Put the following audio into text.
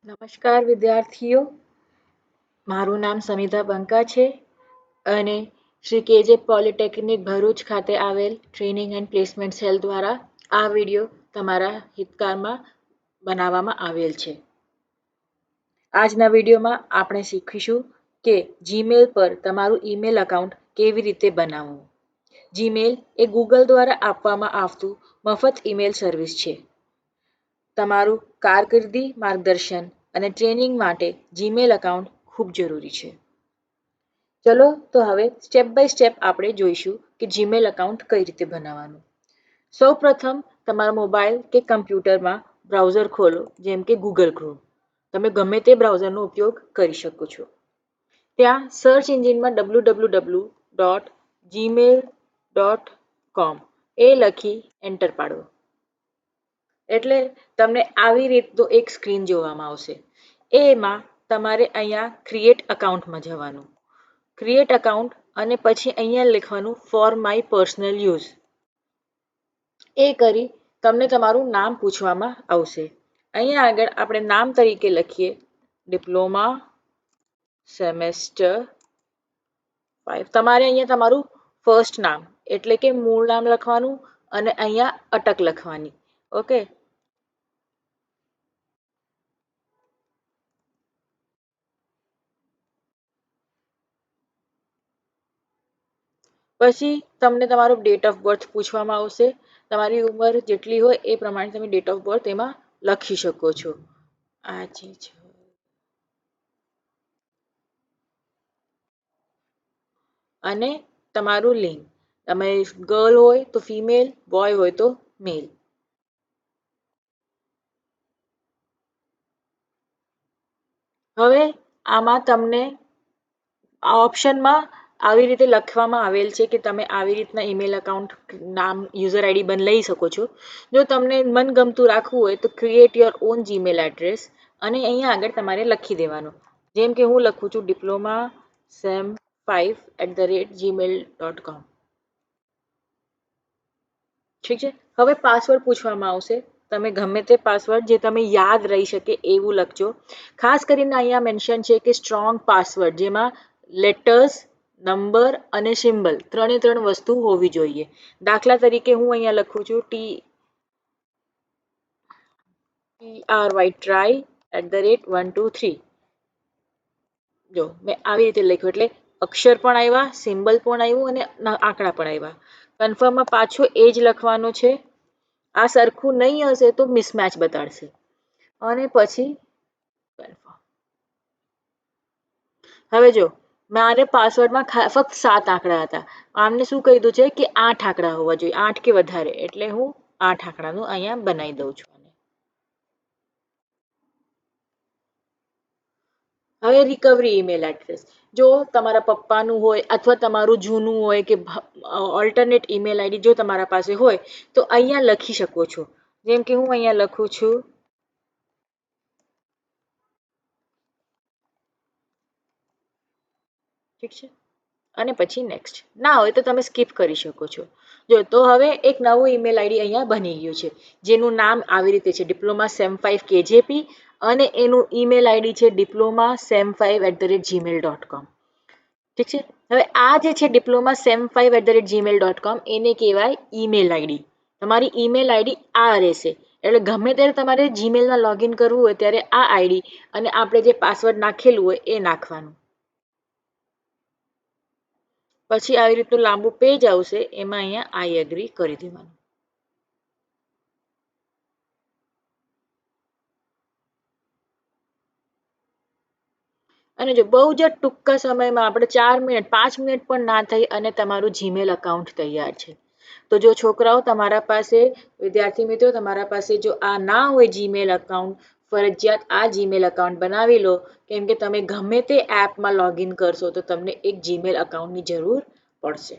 નમસ્કાર વિદ્યાર્થીઓ, મારું નામ સમિધા બંકા છે અને શ્રી કેજે પોલિટેકનિક ભરૂચ ખાતે આવેલ ટ્રેનિંગ એન્ડ પ્લેસમેન્ટ સેલ દ્વારા આ વિડીયો તમારા હિતકારમાં બનાવવામાં આવેલ છે. આજના વિડીયોમાં આપણે શીખીશું કે જીમેલ પર તમારું ઈમેલ એકાઉન્ટ કેવી રીતે બનાવવું. જીમેલ એ ગૂગલ દ્વારા આપવામાં આવતું મફત ઈમેલ સર્વિસ છે. તમારું કારકિર્દી માર્ગદર્શન અને ટ્રેનિંગ માટે જીમેલ એકાઉન્ટ ખૂબ જરૂરી છે. ચલો તો હવે સ્ટેપ બાય સ્ટેપ આપણે જોઈશું કે જીમેલ એકાઉન્ટ કઈ રીતે બનાવવાનું. સૌપ્રથમ તમારા મોબાઈલ કે કમ્પ્યુટરમાં બ્રાઉઝર ખોલો, જેમ કે ગૂગલ ક્રોમ. તમે ગમે તે બ્રાઉઝરનો ઉપયોગ કરી શકો છો. ત્યાં સર્ચ એન્જિનમાં www.gmail.com એ લખી એન્ટર પાડો. એટલે તમને આવી રીતનું એક સ્ક્રીન જોવામાં આવશે. એમાં તમારે અહીંયા ક્રિએટ અકાઉન્ટમાં જવાનું. ક્રિએટ અકાઉન્ટ અને પછી અહીંયા લખવાનું ફોર માય પર્સનલ યુઝ. એ કરી તમને તમારું નામ પૂછવામાં આવશે. અહીંયા આગળ આપણે નામ તરીકે લખીએ ડિપ્લોમા સેમેસ્ટર 5. તમારે અહીંયા તમારું ફર્સ્ટ નામ એટલે કે મૂળ નામ લખવાનું અને અહીંયા અટક લખવાની. ઓકે. પછી તમને તમારું ડેટ ઓફ બર્થ પૂછવામાં આવશે. તમારી ઉંમર જેટલી હોય એ પ્રમાણે તમે ડેટ ઓફ બર્થ એમાં લખી શકો છો. આ ચીજ અને તમારું લિંગ, તમે ગર્લ હોય તો ફિમેલ, બોય હોય તો મેલ. હવે આમાં તમને આ ઓપ્શનમાં આવી રીતે લખવામાં આવેલ છે કે તમે આવી રીતના ઈમેલ એકાઉન્ટ નામ યુઝર આઈડી લઈ શકો છો. જો તમને મનગમતું રાખવું હોય તો create your own Gmail address અને અહીંયા આગળ તમારે લખી દેવાનું. જેમ કે હું લખું છું ડિપ્લોમા sem5@gmail.com. ઠીક છે. હવે પાસવર્ડ પૂછવામાં આવશે. તમે ગમે તે પાસવર્ડ જે તમે યાદ રહી શકે એવું લખજો. ખાસ કરીને અહીંયા મેન્શન છે કે સ્ટ્રોંગ પાસવર્ડ, જેમાં લેટર્સ, નંબર અને સિમ્બલ ત્રણ વસ્તુ હોવી જોઈએ. દાખલા તરીકે હું અહીંયા લખું છું try@123. જો મેં આવી રીતે લખ્યું એટલે અક્ષર પણ આવ્યા, સિમ્બલ પણ આવ્યું અને આંકડા પણ આવ્યા. કન્ફર્મમાં પાછું એ જ લખવાનું છે. આ સરખું નહીં હશે તો મિસમેચ બતાડશે. અને પછી કન્ફર્મ. હવે જો મારે પાસવર્ડમાં ફક્ત 7 આંકડા હતા. આમને શું કીધું છે કે 8 આંકડા હોવા જોઈએ, 8 કે વધારે. એટલે હું 8 આંકડાનું અહીંયા બનાવી દઉં છું. હવે રિકવરી ઈમેલ એડ્રેસ, જો તમારા પપ્પાનું હોય અથવા તમારું જૂનું હોય કે ઓલ્ટરનેટ ઈમેલ આઈડી જો તમારા પાસે હોય તો અહીંયા લખી શકો છો. જેમ કે હું અહીંયા લખું છું ઠીક છે. અને પછી નેક્સ્ટ. ના હોય તો તમે સ્કીપ કરી શકો છો. જો તો હવે એક નવું ઈમેલ આઈડી અહીંયા બની ગયું છે, જેનું નામ આવી રીતે છે ડિપ્લોમા sem5kjp અને એનું ઈમેલ આઈડી છે ડિપ્લોમા sem5@gmail.com. ઠીક છે. હવે આ જે છે ડિપ્લોમા sem5@gmail.com એને કહેવાય ઈમેલ આઈડી. તમારી ઈમેલ આઈડી આ રહેશે. એટલે ગમે ત્યારે તમારે જીમેલમાં લોગિન કરવું હોય ત્યારે આ આઈડી અને આપણે જે પાસવર્ડ નાખેલું હોય એ નાખવાનું. પછી આવી રીતનું લાંબુ પેજ આવશે, એમાં અહીંયા આઈ એગ્રી કરી દેવાનું. અને જો બહુ જ ટૂંકા સમયમાં આપણે 4 મિનિટ 5 મિનિટ પણ ના થઈ અને તમારું જીમેલ એકાઉન્ટ તૈયાર છે. તો જો છોકરાઓ તમારા પાસે, વિદ્યાર્થી મિત્રો તમારા પાસે જો આ ના હોય જીમેલ એકાઉન્ટ, ફરજિયાત આ જીમેલ એકાઉન્ટ બનાવી લો. કેમ કે તમે ગમે તે એપમાં લોગિન કરશો તો તમને એક જીમેલ એકાઉન્ટની જરૂર પડશે.